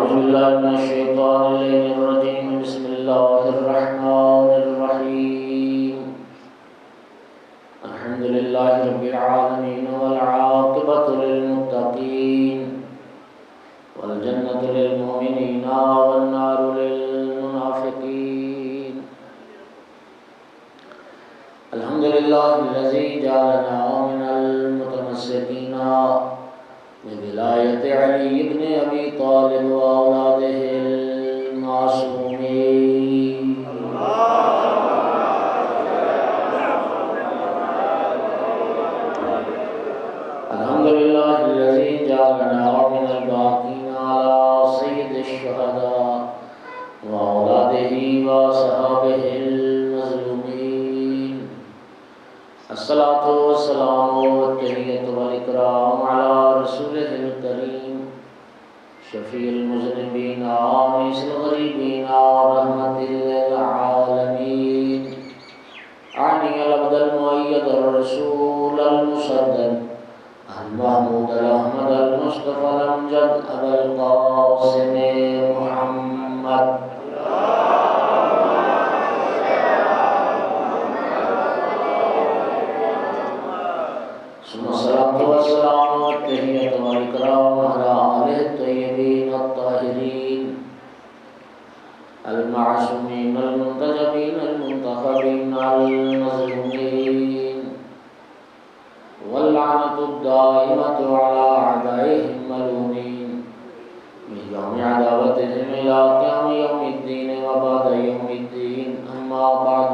أعوذ بالله من الشيطان الرجيم بسم الله الرحمن الرحيم الحمد لله رب العالمين والعاقبة للمتقين والجنة للمؤمنين والنار للمنافقين الحمد لله الذي جعلنا من المتمسكين بولاية علي بن أبي طالب وأولاده المعصومين الحمد لله الذي جعلنا من الباقين على سيد الشهداء وأولاده وصحابه المظلومين الصلاة والسلام والتحية والإكرام على رسوله الكريم شفيع المذنبين آنس الغريبين ورحمة للعالمين أعني العبد المؤيد الرسول المسدد المحمود الأحمد المصطفى الأمجد أبا القاسم محمد ثم الصلاة والسلام والتحية والإكرام على آله الطيبين الطاهرين المعصومين المنتجبين المنتخبين المظلومين واللعنة الدائمة على أعدائهم الملعونين من يوم عداوتهم إلى قيام يوم الدين وبعد يوم الدين أما بعد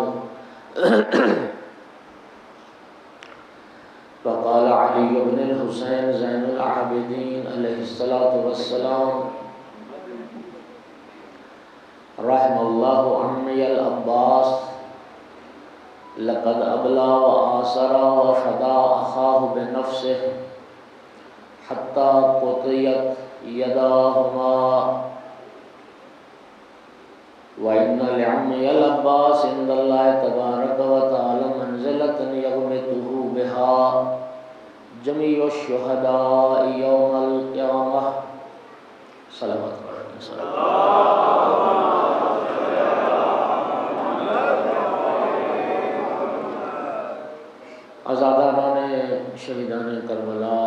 فقال علي بن الحسين زين العابدين عليه الصلاة والسلام رحم الله عمي العباس لقد أبلى وآثر وفدى أخاه بنفسه حتى قطعت يداهما وإن لعمي العباس عند الله تبارك وتعالى منزلة يغمده بها جميع الشهداء يوم القيامة صلوات آزادانہ شہیدان کربلا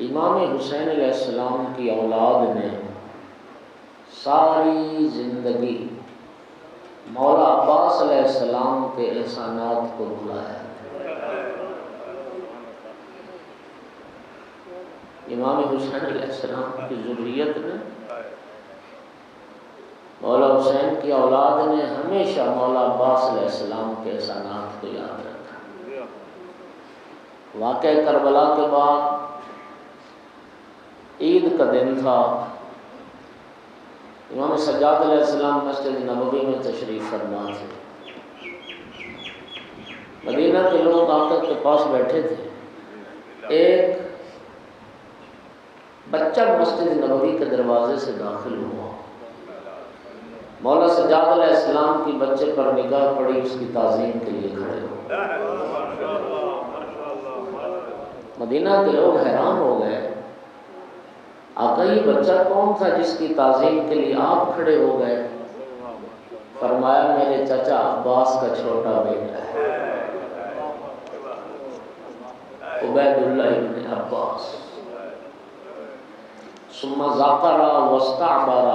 امام حسین علیہ السلام کی اولاد نے ساری زندگی مولا عباس علیہ السلام کے احسانات کو بھلایا۔ امام حسین علیہ السلام کی ذریت نے مولا حسین کی اولاد نے ہمیشہ مولا عباس علیہ السلام کے احسانات کو یاد رکھا۔ واقعہ کربلا کے بعد عید کا دن تھا، امام سجاد علیہ السلام مسجد نبوی میں تشریف فرما تھے۔ مدینہ کے لوگ آقا کے پاس بیٹھے تھے، ایک بچہ مسجد نبوی کے دروازے سے داخل ہوا۔ مولا سجاد علیہ السلام کی بچے پر نگاہ پڑی، اس کی تعظیم کے لیے کھڑے ہو۔ مدینہ کے لوگ حیران ہو گئے، آقا یہ بچہ کون تھا جس کی تعظیم کے لیے آپ کھڑے ہو گئے؟ فرمایا میرے چچا عباس کا چھوٹا بیٹا ہے، عبید اللہ ابن عباس۔ ثم ذکر واستعبر،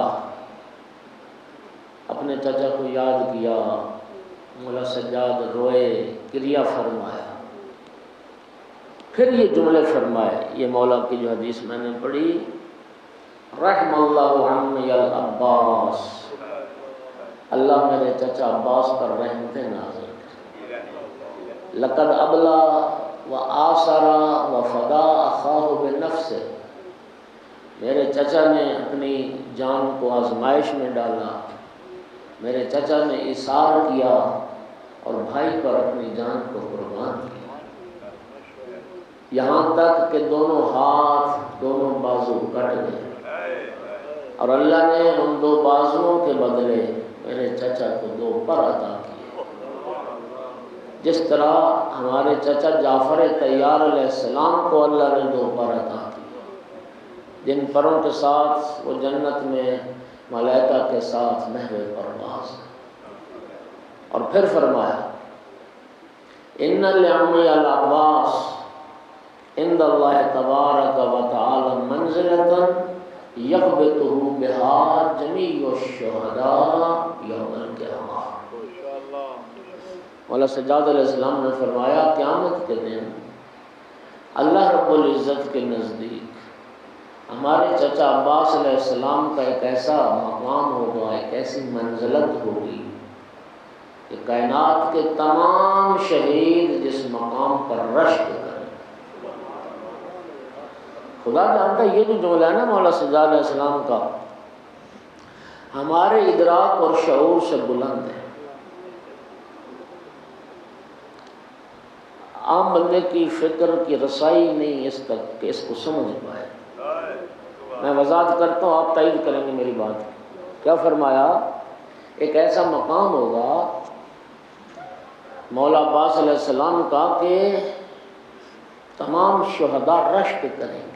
اپنے چچا کو یاد کیا، مولا سجاد روئے، کریا فرمایا، پھر یہ جملے فرمائے، یہ مولا کی جو حدیث میں نے پڑھی، رحم اللہ عمی العباس، اللہ میرے چچا عباس پر رحمت نازل کرے۔ لقد ابلا وآثر وفدا اخاہ بنفسہ، میرے چچا نے اپنی جان کو آزمائش میں ڈالا، میرے چچا نے ایثار کیا اور بھائی پر اپنی جان کو قربان کیا، یہاں تک کہ دونوں ہاتھ دونوں بازو کٹ گئے، اور اللہ نے ان دو بازوؤں کے بدلے میرے چچا کو دو پر عطا کیے۔ جس طرح ہمارے چچا جعفر طیار علیہ السلام کو اللہ نے دو پر عطا کی، جن پروں کے ساتھ وہ جنت میں ملائکہ کے ساتھ محو پرواز. اور پھر فرمایا ان لعمی العباس عند اللہ تبارک و تعالی منزلۃ یغبطہ بہا جمیع الشہداء یوم القیامہ. مولا سجاد علیہ السلام نے فرمایا قیامت کے دن اللہ رب العزت کے نزدیک ہمارے چچا عباس علیہ السلام کا ایک ایسا مقام ہوگا، ایک ایسی منزلت ہوگی کہ کائنات کے تمام شہید جس مقام پر رشک کریں. خدا جانتا ہے یہ جو جملہ ہے نا مولا سجاد علیہ السلام کا ہمارے ادراک اور شعور سے بلند ہے. عام بندے کی فکر کی رسائی نہیں اس تک کہ اس کو سمجھ پائے. میں وضاحت کرتا ہوں، آپ تائید کریں گے میری بات. کیا فرمایا؟ ایک ایسا مقام ہوگا مولا عباس علیہ السلام کا کہ تمام شہداء رشک کریں گے.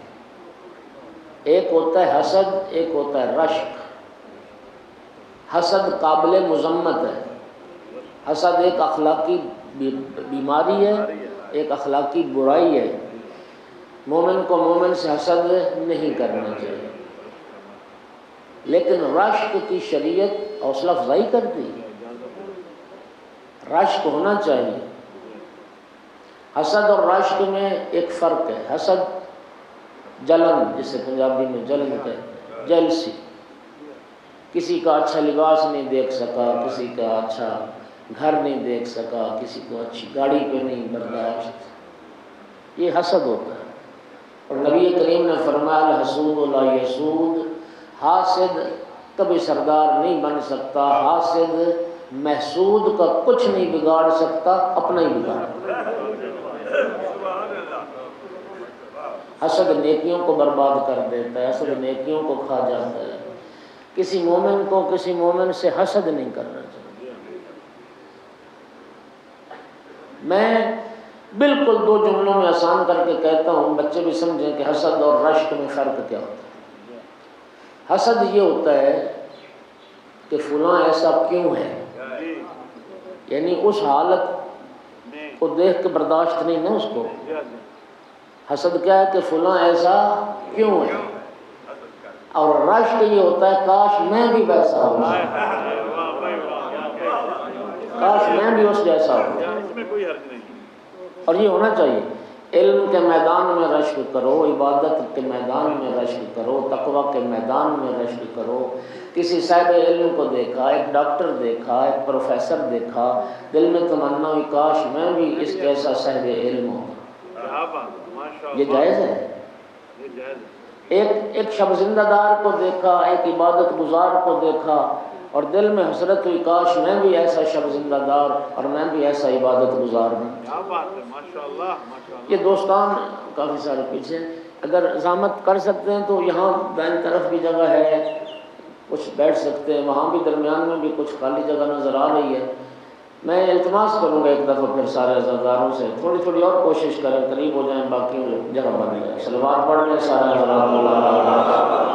ایک ہوتا ہے حسد، ایک ہوتا ہے رشک. حسد قابل مذمت ہے. حسد ایک اخلاقی بیماری ہے، ایک اخلاقی برائی ہے. مومن کو مومن سے حسد نہیں کرنا چاہیے، لیکن رشک کی شریعت حوصلہ افزائی کرتی ہے. رشک ہونا چاہیے. حسد اور رشک میں ایک فرق ہے. حسد جلن، جسے پنجابی میں جلن کہتے ہیں، جیلسی. کسی کا اچھا لباس نہیں دیکھ سکا، کسی کا اچھا گھر نہیں دیکھ سکا، کسی کو اچھی گاڑی پہ نہیں برداشت، یہ حسد ہوتا ہے. اور نبی کریم نے فرمایا الحسود لا یسود، حاسد کبھی سردار نہیں بن سکتا. حاسد محسود کا کچھ نہیں بگاڑ سکتا، اپنا ہی بگاڑ. حسد نیکیوں کو برباد کر دیتا ہے، حسد نیکیوں کو کھا جاتا ہے. کسی مومن کو کسی مومن سے حسد نہیں کرنا چاہیے. میں بالکل دو جملوں میں آسان کر کے کہتا ہوں، بچے بھی سمجھیں کہ حسد اور رشک میں فرق کیا ہوتا ہے. حسد یہ ہوتا ہے کہ فلاں ایسا کیوں ہے، یعنی اس حالت کو دیکھ کے برداشت نہیں نا اس کو. حسد کیا ہے کہ فلاں ایسا کیوں ہے. اور رشک یہ ہوتا ہے کاش میں بھی ویسا ہوں، کاش میں بھی اس جیسا ہوں. اور یہ ہونا چاہیے. علم کے میدان میں رشک کرو، عبادت کے میدان میں رشک کرو، تقوی کے میدان میں رشک کرو. کسی صاحب علم کو دیکھا، ایک ڈاکٹر دیکھا، ایک پروفیسر دیکھا، دل میں تمنا ہوئی کاش میں بھی اس جیسا صاحب علم ہوں. یہ جائز ہے. ایک شب زندہ دار کو دیکھا، ایک عبادت گزار کو دیکھا اور دل میں حسرت ہوئی کاش میں بھی ایسا شب زندہ دار اور میں بھی ایسا عبادت گزار ہوں. یہ دوستان کافی سارے پیچھے، اگر زحمت کر سکتے ہیں تو یہاں دائیں طرف بھی جگہ ہے، کچھ بیٹھ سکتے ہیں. وہاں بھی درمیان میں بھی کچھ خالی جگہ نظر آ رہی ہے. میں التماس کروں گا ایک دفعہ پھر سارے عزاداروں سے تھوڑی تھوڑی اور کوشش کریں، قریب ہو جائیں، باقی جگہ بن جائے. صلوات پڑھ لیں سارے حضرات.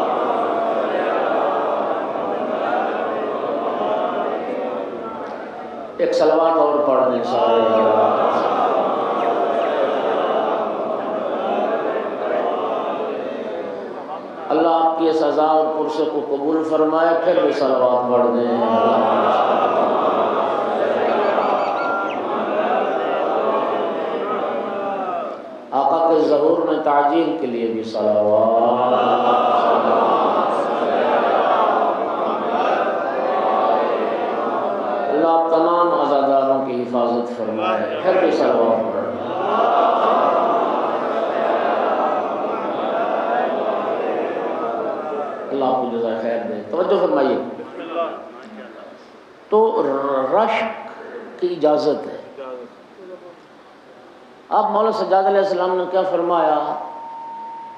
ایک صلوات اور پڑھ لیں سارے حضرات. اللہ آپ کی اس عزا اور پرسے کو قبول فرمائے. پھر بھی صلوات پڑھ دیں. آقا کے ظہور میں تعجیل کے لیے بھی صلوات. اللہ آپ تمام عزاداروں کی حفاظت فرمائے. پھر بھی صلوات پڑھ دیں. اللہ آپ کو جزائے خیر دے. توجہ فرمائیے. تو رشک کی اجازت ہے. اب مولا سجاد علیہ السلام نے کیا فرمایا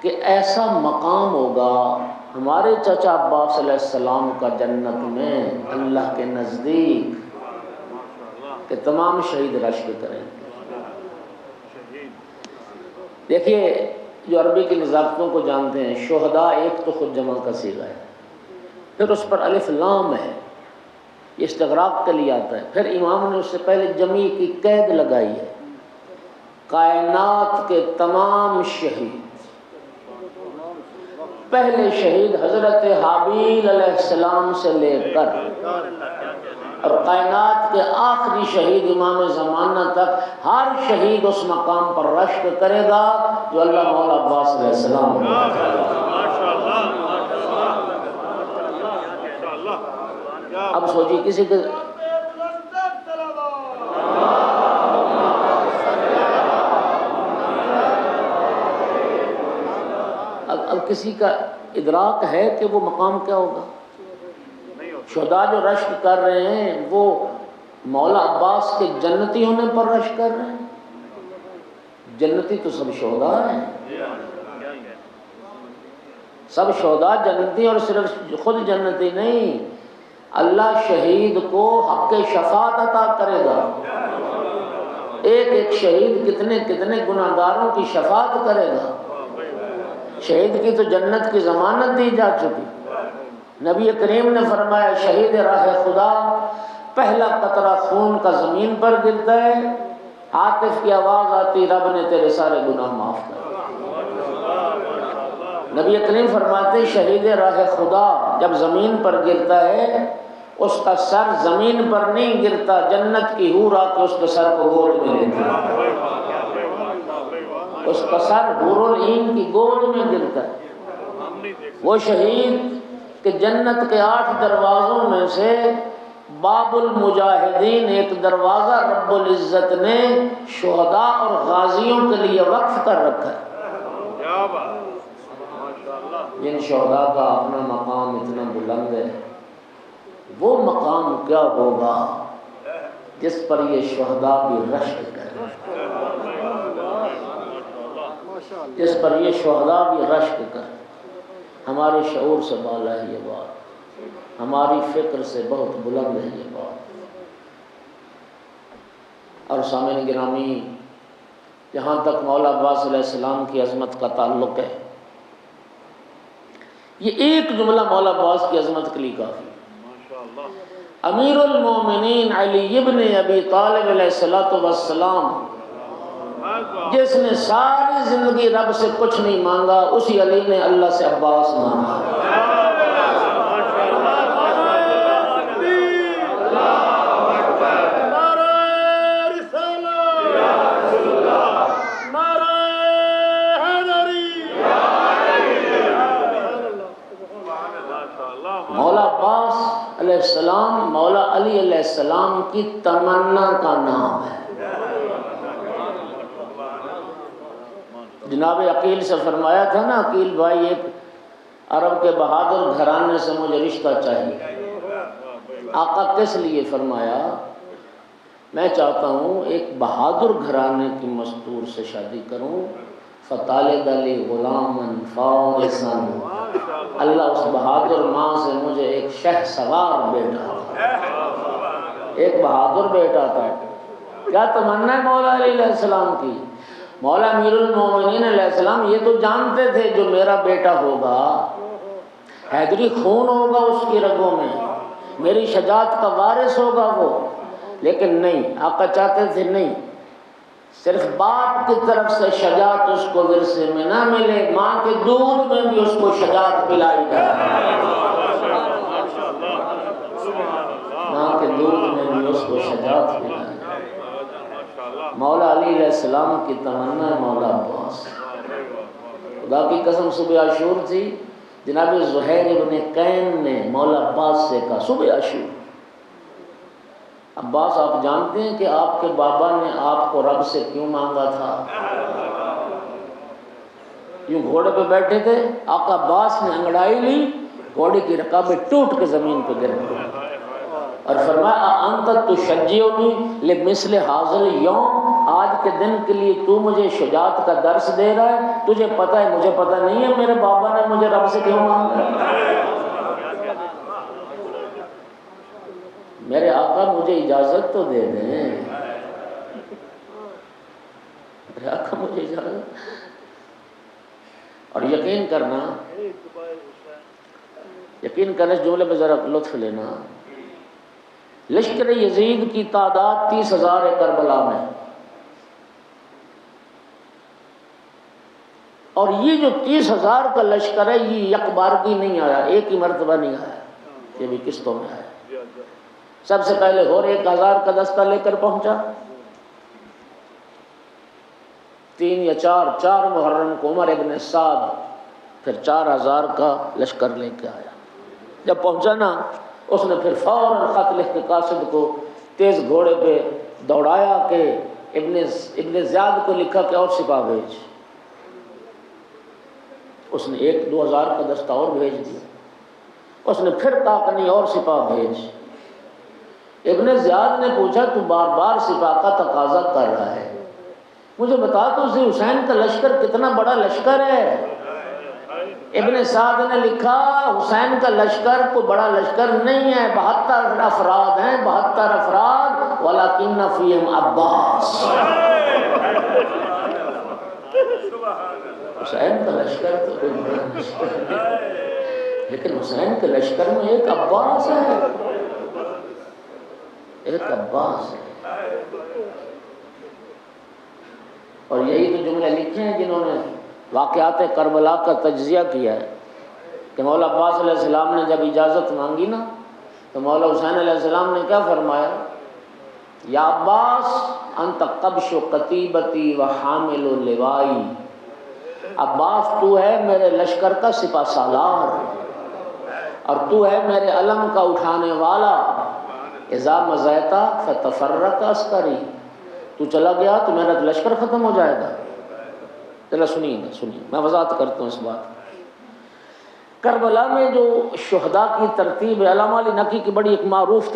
کہ ایسا مقام ہوگا ہمارے چچا عباس علیہ السلام کا جنت میں اللہ کے نزدیک کہ تمام شہید رشک کریں. دیکھیے جو عربی کی نزاکتوں کو جانتے ہیں، شہداء ایک تو خود جمع کا صیغہ ہے، پھر اس پر الف لام ہے، یہ استغراق کے لیے آتا ہے، پھر امام نے اس سے پہلے جمع کی قید لگائی ہے، کائنات کے تمام شہید، پہلے شہید حضرت حابیل علیہ السلام سے لے کر اور کائنات کے آخری شہید امام زمانہ تک، ہر شہید اس مقام پر رشک کرے گا جو اللہ مولا عباس علیہ السلام اب سوچی کسی کے اب کسی کا ادراک ہے کہ وہ مقام کیا ہوگا؟ شہداء جو رشک کر رہے ہیں وہ مولا عباس کے جنتی ہونے پر رشک کر رہے ہیں؟ جنتی تو سب شہداء ہیں، سب شہداء جنتی، اور صرف خود جنتی نہیں، اللہ شہید کو حق شفاعت عطا کرے گا، ایک ایک شہید کتنے کتنے گناہگاروں کی شفاعت کرے گا۔ شہید کی تو جنت کی ضمانت دی جا چکی، نبی کریم نے فرمایا شہید راہ خدا پہلا قطرہ خون کا زمین پر گرتا ہے، عاطف کی آواز آتی رب نے تیرے سارے گناہ معاف کر۔ نبی کریم فرماتے شہید راہ خدا جب زمین پر گرتا ہے اس کا سر زمین پر نہیں گرتا، جنت کی حور آ کے اس کے سر کو گود میں لیتی ہے، اس کا سر حور العین کی گود میں گرتا ہے۔ وہ شہید کہ جنت کے 8 دروازوں میں سے باب المجاہدین ایک دروازہ رب العزت نے شہداء اور غازیوں کے لیے وقف کر رکھا ہے۔ جن شہداء کا اپنا مقام اتنا بلند ہے، وہ مقام کیا ہوگا جس پر یہ شہداء بھی رشک کریں، جس پر یہ شہداء بھی رشک کریں۔ ہمارے شعور سے بالا ہے یہ بات، ہماری فکر سے بہت بلند ہے یہ بات۔ اور سامعین گرامی، جہاں تک مولا عباس علیہ السلام کی عظمت کا تعلق ہے، یہ ایک جملہ مولا عباس کی عظمت کے لیے کافی ہے۔ امیر المومنین علی ابن ابی طالب علیہ السلام، جس نے ساری زندگی رب سے کچھ نہیں مانگا، اسی علی نے اللہ سے عباس مانگا۔ مولا عباس علیہ السلام مولا علی علیہ السلام کی تمنا کا نام ہے۔ جناب عقیل سے فرمایا تھا نا، عقیل بھائی ایک عرب کے بہادر گھرانے سے مجھے رشتہ چاہیے۔ آقا کس لیے؟ فرمایا میں چاہتا ہوں ایک بہادر گھرانے کی مستور سے شادی کروں، فطالد علی غلامن فارسا، اللہ اس بہادر ماں سے مجھے ایک شہ سوار بیٹا، ایک بہادر بیٹا تھا۔ کیا تمنا ہے مولا علی علیہ السلام کی؟ مولا امیر المومنین علیہ السلام یہ تو جانتے تھے جو میرا بیٹا ہوگا حیدری خون ہوگا اس کی رگوں میں، میری شجاعت کا وارث ہوگا وہ، لیکن نہیں، آقا چاہتے تھے نہیں، صرف باپ کی طرف سے شجاعت اس کو ورثے میں نہ ملے، ماں کے دودھ میں بھی اس کو شجاعت پلائی جائے، ماں کے دودھ میں بھی اس کو شجاعت پلائی جائے۔ مولا علی علیہ السلام کی تمنا ہے مولا عباس۔ خدا کی قسم صبح عاشور تھی، جناب زہیر ابن قین نے مولا عباس سے کہا، صبح عاشور، عباس آپ جانتے ہیں کہ آپ کے بابا نے آپ کو رب سے کیوں مانگا تھا؟ یوں گھوڑے پہ بیٹھے تھے، آقا عباس نے انگڑائی لی، گھوڑے کی رکابیں ٹوٹ کے زمین پہ گر گئی اور فرمایا انت تشجعنی لمثل ھذا اليوم، آج کے دن کے لیے تو مجھے شجاعت کا درس دے رہا ہے، تجھے پتہ ہے مجھے پتہ نہیں ہے میرے بابا نے مجھے رب سے کیوں مانگا؟ میرے آقا مجھے اجازت تو دے دیں، میرے آقا مجھے اجازت۔ اور یقین کرنا اس جملے پہ ذرا لطف لینا، لشکر یزید کی تعداد 30,000 ہے کربلا میں، اور یہ جو 30,000 کا لشکر ہے یہ یک بارگی نہیں آیا، ایک ہی مرتبہ نہیں آیا، یہ بھی قسطوں میں آیا۔ سب سے پہلے اور 1,000 کا دستہ لے کر پہنچا، 3 یا 4 محرم کو عمر ابن سعد پھر 4,000 کا لشکر لے کے آیا۔ جب پہنچا نا اس نے پھر فوراً خط لکھ کے قاصد کو تیز گھوڑے پہ دوڑایا کہ ابن زیاد کو لکھا کہ اور سپاہ بھیج۔ اس نے 1-2 ہزار کا دستہ اور بھیج دیا، اس نے پھر کہا نہیں اور سپاہ بھیج۔ ابن زیاد نے پوچھا تو بار بار سپاہ کا تقاضا کر رہا ہے، مجھے بتا تو اسی حسین کا لشکر کتنا بڑا لشکر ہے۔ ابن سعد نے لکھا حسین کا لشکر کوئی بڑا لشکر نہیں ہے، 72 افراد ہیں، 72 افراد، وَلَكِنَّ فِيهِمْ عَبَّاسِ۔ حسین کا لشکر تو کوئی بڑا لشکر نہیں، لیکن حسین کے لشکر میں ایک عباس ہے، ایک عباس ہے۔ اور یہی تو جملے لکھے ہیں جنہوں نے واقعات کربلا کا تجزیہ کیا ہے کہ مولا عباس علیہ السلام نے جب اجازت مانگی نا تو مولا حسین علیہ السلام نے کیا فرمایا؟ یا عباس انت قبش قتیبتی و حامل لوائی، عباس تو ہے میرے لشکر کا سپہ سالار اور تو ہے میرے علم کا اٹھانے والا، اذا مضیتا فتفرق عسکری، تو چلا گیا تو میرا لشکر ختم ہو جائے گا۔ ذرا سنیے میں وضاحت کرتا ہوں اس بات۔ کربلا میں جو شہداء کی ترتیب ہے، علامہ علی نقی کی بڑی ایک معروف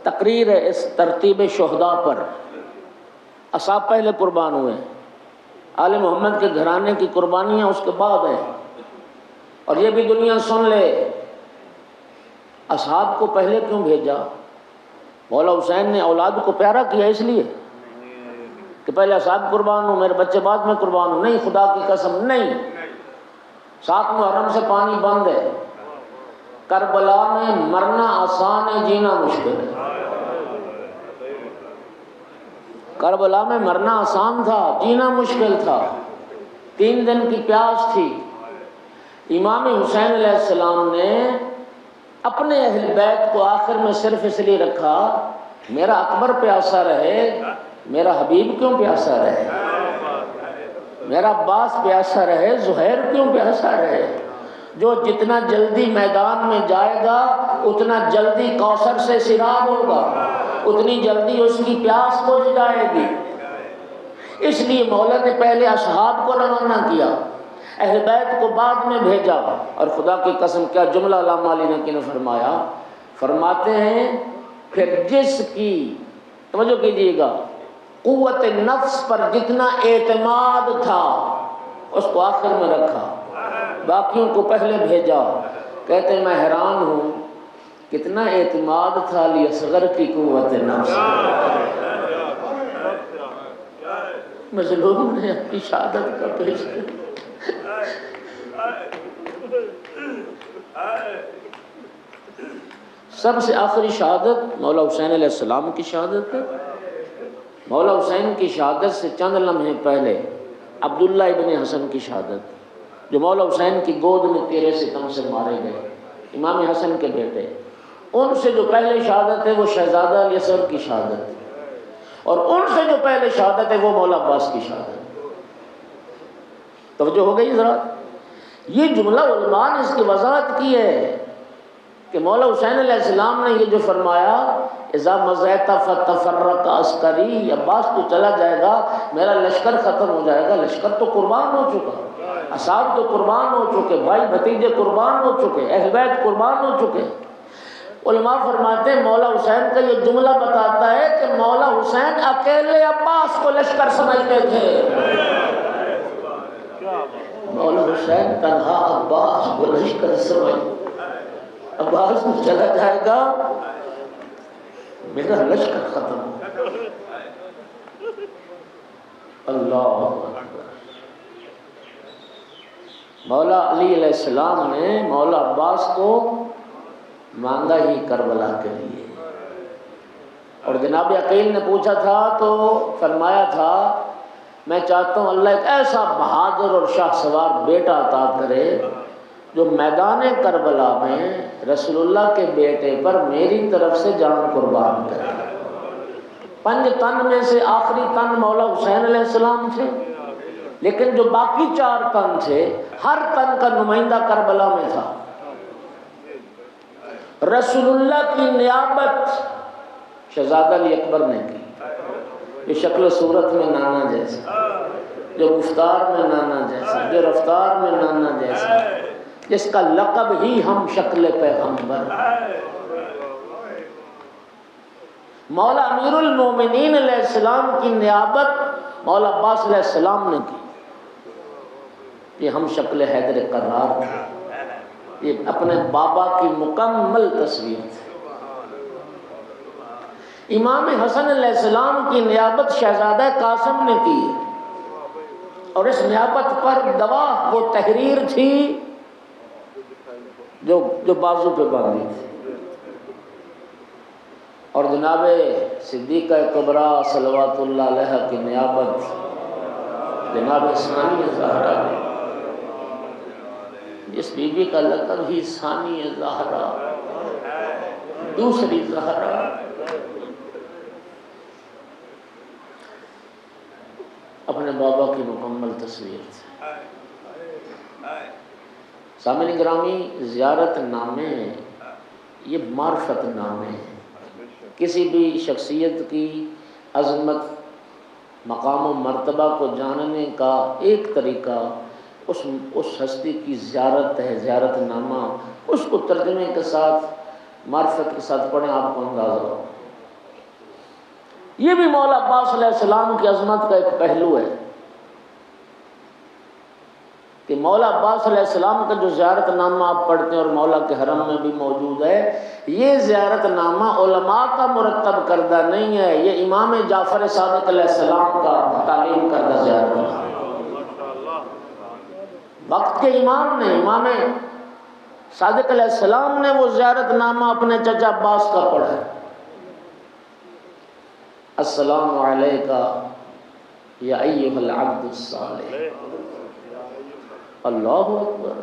تقریر ہے اس ترتیب شہداء پر۔ اصحاب پہلے قربان ہوئے، آل محمد کے گھرانے کی قربانیاں اس کے بعد ہیں، اور یہ بھی دنیا سن لے اصحاب کو پہلے کیوں بھیجا؟ مولا حسین نے اولاد کو پیارا کیا اس لیے کہ پہلے اصحاب قربان ہوں میرے بچے بعد میں قربان ہوں؟ نہیں، خدا کی قسم نہیں۔ 7 محرم سے پانی بند ہے، کربلا میں مرنا آسان ہے، جینا مشکل ہے۔ کربلا میں مرنا آسان تھا، جینا مشکل تھا، 3 دن کی پیاس تھی۔ امام حسین علیہ السلام نے اپنے اہل بیت کو آخر میں صرف اس لیے رکھا میرا اکبر پیاسا رہے، میرا حبیب کیوں پیاسا رہے، میرا عباس پیاسا رہے، زہیر کیوں پیاسا رہے؟ جو جتنا جلدی میدان میں جائے گا اتنا جلدی کوثر سے سیراب ہوگا، اتنی جلدی اس کی پیاس بجھ جائے گی۔ اس لیے مولا نے پہلے اصحاب کو روانہ کیا، اہل بیت کو بعد میں بھیجا۔ اور خدا کی قسم کیا جملہ علامہ علی نقی نے فرمایا، فرماتے ہیں پھر جس کی، توجہ کیجیے گا، قوت نفس پر جتنا اعتماد تھا اس کو آخر میں رکھا، باقیوں کو پہلے بھیجا۔ کہتے ہیں میں حیران ہوں کتنا اعتماد تھا علی اصغر کی قوت نفس۔ مظلوم نے اپنی شہادت کا پیش کیا، سب سے آخری شہادت مولا حسین علیہ السلام کی شہادت ہے۔ مولا حسین کی شہادت سے چند لمحے پہلے عبداللہ ابن حسن کی شہادت، جو مولا حسین کی گود میں 13 ستم سے مارے گئے، امام حسن کے بیٹے، ان سے جو پہلے شہادت ہے وہ شہزادہ الیسر کی شہادت ہے، اور ان سے جو پہلے شہادت ہے وہ مولا عباس کی شہادت ہے۔ توجہ ہو گئی ذرا؟ یہ جملہ علماء نے اس کی وضاحت کی ہے کہ مولا حسین علیہ السلام نے یہ جو فرمایا اذا مضیت فتفرق عسکری، عباس تو چلا جائے گا میرا لشکر ختم ہو جائے گا، لشکر تو قربان ہو چکا، اصحاب تو قربان ہو چکے، بھائی بھتیجے قربان ہو چکے، اہل بیت قربان ہو چکے۔ علماء فرماتے ہیں مولا حسین کا یہ جملہ بتاتا ہے کہ مولا حسین اکیلے عباس کو لشکر سمجھتے تھے، مولا حسین تنہا عباس کو لشکر سمجھتے، عباس کو چلا جائے گا میرا لشکر ختم ہو۔ اللہ مولا علی علیہ السلام نے مولا عباس کو مانگا ہی کربلا کے لیے، اور جناب عقیل نے پوچھا تھا تو فرمایا تھا میں چاہتا ہوں اللہ ایک ایسا بہادر اور شاہ سوار بیٹا عطا کرے جو میدان کربلا میں رسول اللہ کے بیٹے پر میری طرف سے جان قربان کرے۔ 5 تن میں سے آخری تن مولا حسین علیہ السلام تھے، لیکن جو باقی 4 تن تھے ہر تن کا نمائندہ کربلا میں تھا۔ رسول اللہ کی نیابت شہزادہ علی اکبر نے کی، جو شکل و صورت میں نانا جیسا، جو گفتار میں نانا جیسا، جو رفتار میں نانا جیسا، جس کا لقب ہی ہم شکل پیغمبر۔ مولا امیر المومنین علیہ السلام کی نیابت مولا عباس علیہ السلام نے کی۔ یہ ہم شکل حیدر قرار تھے، یہ اپنے بابا کی مکمل تصویر تھی۔ امام حسن علیہ السلام کی نیابت شہزادہ قاسم نے کی، اور اس نیابت پر گواہ وہ تحریر تھی جو بازو پہ باندھی تھی۔ اور جناب صدیقہ کبریٰ صلوات اللہ علیہ کی نیابت جناب ثانی زہرا، جس بی بی کا لقب ہی ثانی زہرا، دوسری زہرا، اپنے بابا کی مکمل تصویر تھی۔ سامعین گرامی، زیارت نامے یہ معرفت نامے ہیں۔ کسی بھی شخصیت کی عظمت، مقام و مرتبہ کو جاننے کا ایک طریقہ اس ہستی کی زیارت ہے، زیارت نامہ۔ اس کو ترجمے کے ساتھ، معرفت کے ساتھ پڑھیں، آپ کو اندازہ ہو۔ یہ بھی مولا عباس علیہ السلام کی عظمت کا ایک پہلو ہے کہ مولا عباس علیہ السلام کا جو زیارت نامہ آپ پڑھتے ہیں اور مولا کے حرم میں بھی موجود ہے، یہ زیارت نامہ علماء کا مرتب کردہ نہیں ہے، یہ امام جعفر صادق علیہ السلام کا تعلیم کردہ زیارت نامہ۔ وقت کے امام نے، امام صادق علیہ السلام نے وہ زیارت نامہ اپنے چچا عباس کا پڑھا ہے۔ السلام علیکہ یا ایھا العبد الصالح۔ اللہ اکبر،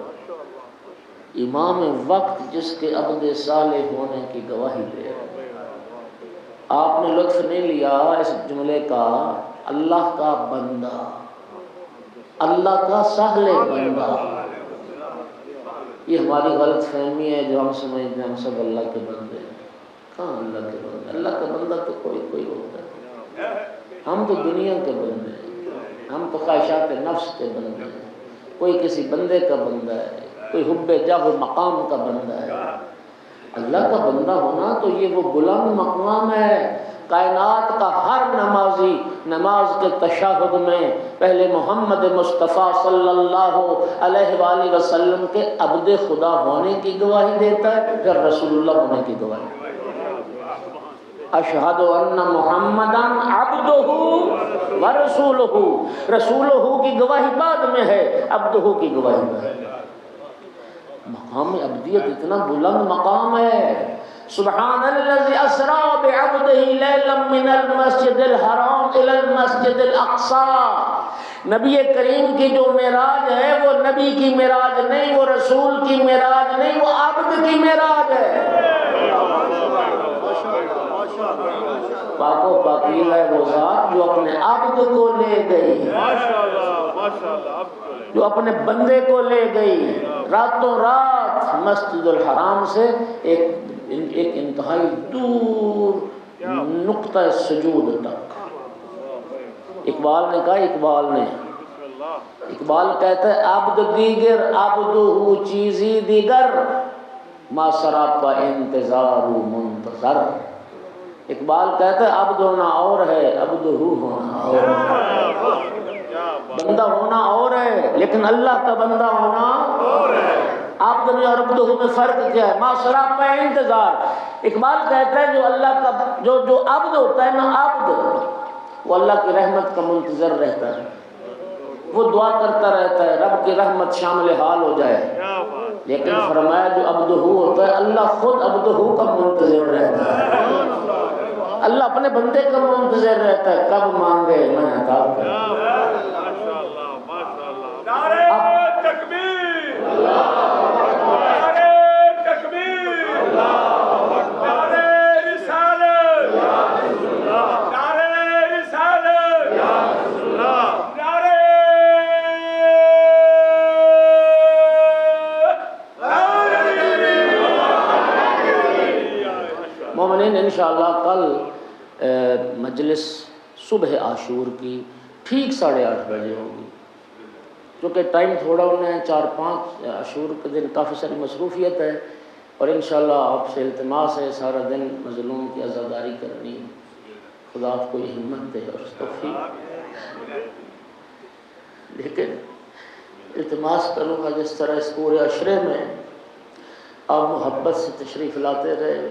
امام وقت جس کے عبد صالح ہونے کی گواہی دے۔ آپ نے لطف نہیں لیا اس جملے کا، اللہ کا بندہ، اللہ کا سہل بندہ۔ یہ ہماری غلط فہمی ہے جو ہم سمجھتے ہیں ہم سب اللہ کے بندے ہیں۔ کہاں اللہ کے بندے؟ اللہ کا بندہ تو کوئی ہوتا ہے۔ ہم تو دنیا کے بندے ہیں، ہم تو خواہشات نفس کے بندے ہیں۔ کوئی کسی بندے کا بندہ ہے، کوئی حب جاہ و مقام کا بندہ ہے۔ اللہ کا بندہ ہونا تو یہ وہ بلند مقام ہے۔ کائنات کا ہر نمازی نماز کے تشہد میں پہلے محمد مصطفیٰ صلی اللہ علیہ وآلہ وسلم کے عبد خدا ہونے کی گواہی دیتا ہے، پھر رسول اللہ ہونے کی گواہی۔ اشہد ان محمدا عبدہ ورسولہ، رسولہ کی گواہی بعد میں ہے، عبدہ کی گواہی میں۔ مقام عبدیت اتنا بلند مقام ہے۔ سبحان الذی اسریٰ بعبدہ لیلا من المسجد الحرام الی المسجد الاقصی۔ نبی کریم کی جو معراج ہے وہ نبی کی معراج نہیں، وہ رسول کی معراج نہیں، وہ عبد کی معراج ہے۔ پاک و پاکیزہ ہے وہ ذات جو اپنے عبد کو لے گئی، جو اپنے بندے کو لے گئی راتوں رات مسجد الحرام سے ایک انتہائی دور نقطہ سجود تک۔ اقبال نے کہا، اقبال کہتا ہے عبد دیگر عبدہ چیزی دیگر، ما سراپا انتظار منتظر۔ اقبال کہتا ہے عبد ہونا اور ہے، عبدہ ہونا اور ہے۔ بندہ ہونا اور ہے لیکن اللہ کا بندہ ہونا اور ہے۔ عبد میں اور عبدہ میں فرق کیا ہے؟ ما سراپا انتظار۔ اقبال کہتا ہے جو اللہ کا جو عبد ہوتا ہے نا، عبد وہ اللہ کی رحمت کا منتظر رہتا ہے، وہ دعا کرتا رہتا ہے رب کی رحمت شامل حال ہو جائے، لیکن فرمایا جو عبدہ ہوتا ہے اللہ خود عبدہ کا منتظر رہتا ہے، اللہ اپنے بندے کا منتظر رہتا ہے کب مانگے میں عطا کروں۔ مومنین انشاءاللہ کل مجلس صبح عاشور کی ٹھیک 8:30 بجے ہوگی، کیونکہ ٹائم تھوڑا ہونا ہے، 4-5 عاشور کے دن کافی ساری مصروفیت ہے، اور انشاءاللہ آپ سے التماس ہے سارا دن مظلوم کی عزاداری کرنی ہے، خدا آپ کو یہ ہمت دے اور توفیق، لیکن التماس کروں گا جس طرح اس پورے عشرے میں آپ محبت سے تشریف لاتے رہے،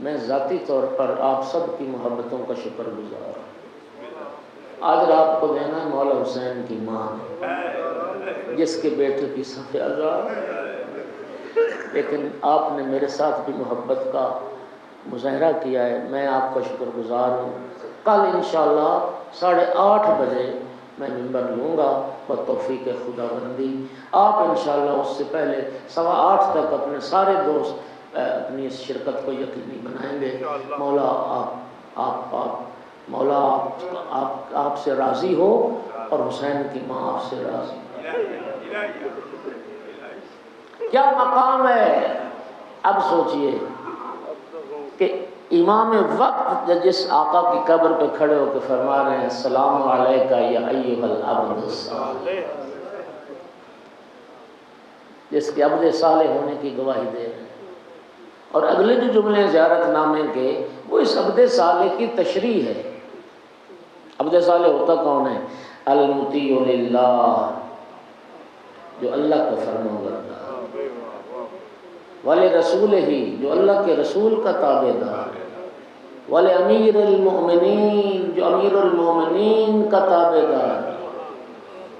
میں ذاتی طور پر آپ سب کی محبتوں کا شکر گزار ہوں۔ آج رات کو دینا ہے مولا حسین کی ماں جس کے بیٹے کی صف عزا، لیکن آپ نے میرے ساتھ بھی محبت کا مظاہرہ کیا ہے، میں آپ کا شکر گزار ہوں۔ کل انشاءاللہ 8:30 بجے میں ممبر لوں گا بتوفیق خدا بندی، آپ انشاءاللہ اس سے پہلے 8:15 تک اپنے سارے دوست اپنی اس شرکت کو یقینی بنائیں گے۔ مولا مولا آپ سے راضی ہو اور حسین کی ماں آپ سے راضی ہو۔ کیا مقام ہے، اب سوچئے کہ امام وقت جس آقا کی قبر پہ کھڑے ہو کے فرما رہے ہیں السلام علیکہ یا ایھا العبد الصالح، جس کے عبد صالح ہونے کی گواہی دے رہے ہیں، اور اگلے جو جملے زیارت نامے کے وہ اس عبد صالح کی تشریح ہے۔ عبد صالح ہوتا کون ہے؟ المطیع للہ، جو اللہ کا فرمان بردار، ولرسولہ، جو اللہ کے رسول کا تابع دار، ولامیر المؤمنین، جو امیر المؤمنین کا تابع دار،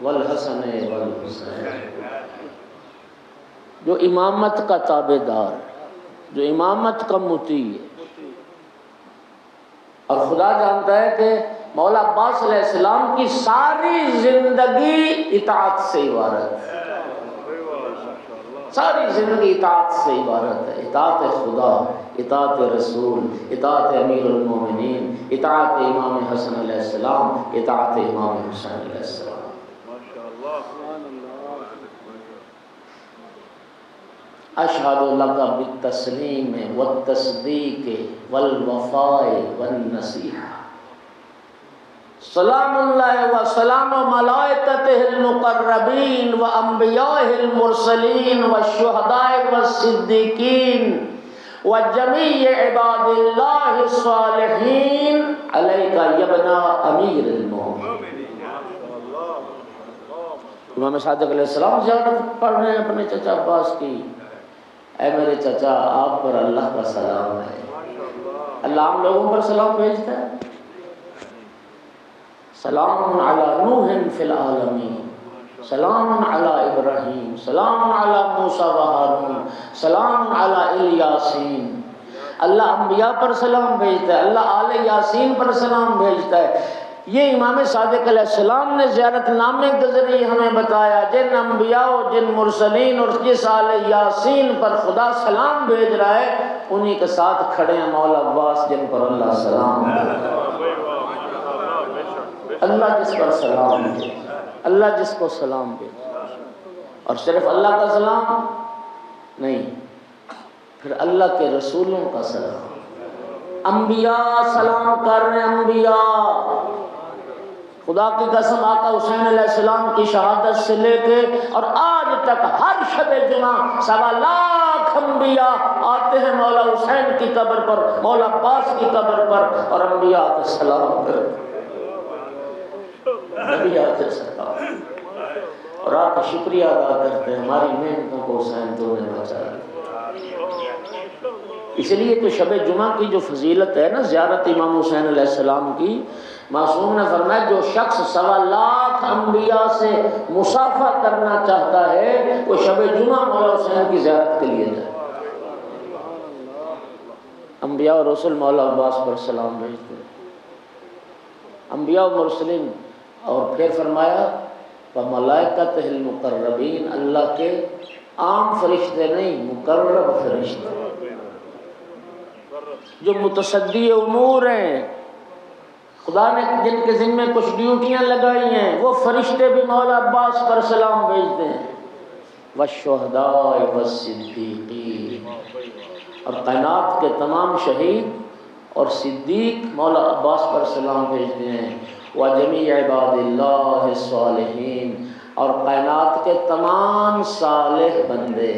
والحسن والحسین، جو امامت کا تابع دار، جو امامت کا مطیع ہے۔ اور خدا جانتا ہے کہ مولا عباس علیہ السلام کی ساری زندگی اطاعت سے عبارت ہے، ساری زندگی اطاعت سے عبارت ہے، اطاعت خدا، اطاعت رسول، اطاعت امیر المومنین، اطاعت امام حسن علیہ السلام، اطاعت امام حسین علیہ السلام۔ اشہد لک بالتسلیم والتصدیق والوفاء والنصیحہ، سلام اللہ و سلام ملائکتہ المقربین و انبیاء المرسلین و شہداء والصدیقین و جمیع عباد اللہ الصالحین علیکہ ابن امیر المومنین۔ امام صادق علیہ السلام زیارت پڑھ رہے ہیں اپنے چچا عباس کی، اے میرے چچا آپ پر اللہ کا سلام ہے۔ اللہ ہم لوگوں پر سلام بھیجتا ہے، سلام علی نوح فی العالمین، سلام علی ابراہیم، سلام علی موسیٰ و ہارون، سلام علی الیاسین۔ اللہ انبیاء پر سلام بھیجتا ہے، اللہ آل یاسین پر سلام بھیجتا ہے۔ یہ امام صادق علیہ السلام نے زیارت نامے کے ذریعے ہمیں بتایا جن انبیاء و جن مرسلین اور جس آل یاسین پر خدا سلام بھیج رہا ہے انہی کے ساتھ کھڑے ہیں مولا عباس جن پر اللہ سلام بھیج رہا ہے۔ اللہ جس پر سلام بھیج، اللہ جس کو سلام بھیج، اور صرف اللہ کا سلام نہیں، پھر اللہ کے رسولوں کا سلام۔ انبیاء سلام کر رہے ہیں، انبیاء، خدا کی قسم آقا حسین علیہ السلام کی شہادت سے لے کے اور آج تک ہر شب جمعہ 1.25 لاکھ انبیاء آتے ہیں مولا حسین کی قبر پر، مولا عباس کی قبر پر، اور انبیاء کے سلام کرتے ہیں، نبی آتے سلام اور آپ کا شکریہ ادا کرتے ہیں، ہماری محنتوں کو حسین تو نے بچایا۔ اس لیے تو شب جمعہ کی جو فضیلت ہے نا زیارت امام حسین علیہ السلام کی، معصوم نے فرمایا جو شخص 1.25 لاکھ انبیاء سے مصافحہ کرنا چاہتا ہے وہ شب جمعہ مولا حسین کی زیارت کے لیے جائے۔ انبیاء اور رسول مولا عباس پر سلام بھیجتے ہیں، انبیاء و مرسلین۔ اور پھر فرمایا وَمَلَائِكَتِهِ الْمُقَرَّبِينَ، اللہ کے عام فرشتے نہیں، مقرب فرشتے جو متصدی امور ہیں، خدا نے جن کے ذمے کچھ ڈیوٹیاں لگائی ہیں، وہ فرشتے بھی مولا عباس پر سلام بھیجتے ہیں۔ وَالشُّهَدَاءِ وَالصِّدِّيقِينَ، اور کائنات کے تمام شہید اور صدیق مولا عباس پر سلام بھیجتے ہیں۔ وَجَمِيعِ عِبَادِ اللَّهِ الصَّالِحِينَ، اور کائنات کے تمام صالح بندے۔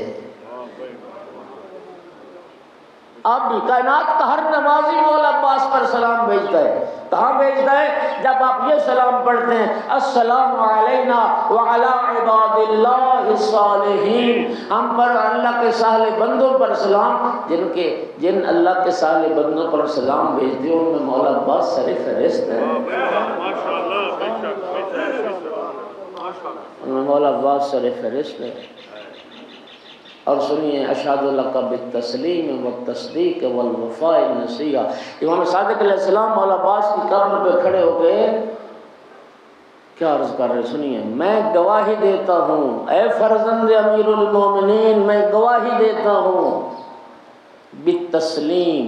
اب بھی کائنات کا ہر نمازی مولا عباس پر سلام بھیجتا ہے۔ کہاں بھیجتا ہے؟ جب آپ یہ سلام پڑھتے ہیں السلام علینا وعلی عباد اللہ الصالحین، ہم پر اللہ کے صالح بندوں پر سلام، جن اللہ کے صالح بندوں پر سلام بھیجتے ہیں ان میں مولا عباس سر فہرست ہے، ان میں مولا عباس سر فہرست ہے۔ اور سنیے اشہد لک بالتسلیم والتصدیق والوفاء النصیحہ، امام صادق علیہ السلام مولا عباس کی قبر پہ کھڑے ہو کے کیا عرض کر رہے، سنیے میں گواہی دیتا ہوں اے فرزند امیر المومنین، میں گواہی دیتا ہوں بالتسلیم،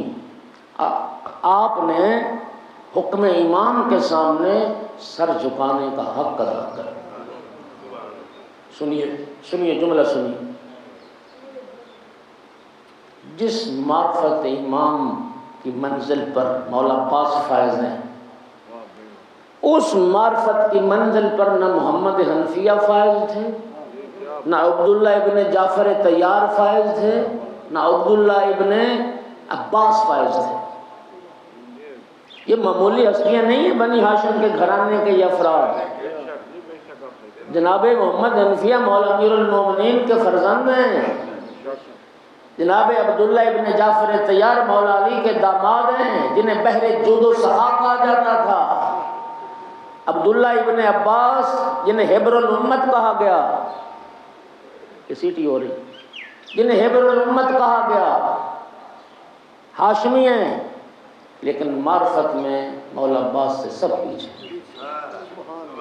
آپ نے حکم امام کے سامنے سر جھکانے کا حق ادا کر۔ سنیے جملہ سنیے، جس معرفت امام کی منزل پر مولا عباس فائز ہیں، اس معرفت کی منزل پر نہ محمد حنفیہ فائز تھے، نہ عبداللہ ابن جعفر طیار فائز تھے، نہ عبداللہ ابن عباس فائز تھے۔ یہ معمولی ہستیاں نہیں ہیں بنی ہاشم کے گھرانے کے یہ افراد، جناب محمد حنفیہ مولا امیر المومنین کے فرزند ہیں، جناب عبداللہ ابن جعفر طیار مولا علی کے داماد ہیں جنہیں بحر جود و سخا کہا جاتا تھا، عبداللہ ابن عباس جنہیں حبر الامت کہا گیا، یہ سیٹی ہو رہی، جنہیں حبر الامت کہا گیا، ہاشمی ہیں، لیکن معرفت میں مولا عباس سے سب پیچھے۔